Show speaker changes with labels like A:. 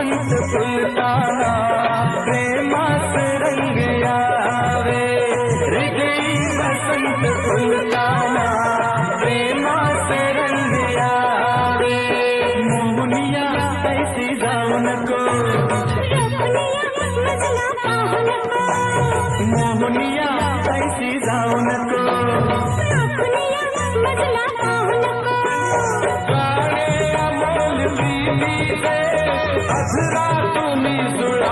A: वसंत फुलताना प्रेमात रंग यावे हृदयी वसंत फुलताना प्रेमात रंग यावे मोहनिया ऐसी जाऊ नको मोहनिया ऐसी जाऊ नको गाणे अमोल प्रेमी दे अधरा तुम्ही जुळा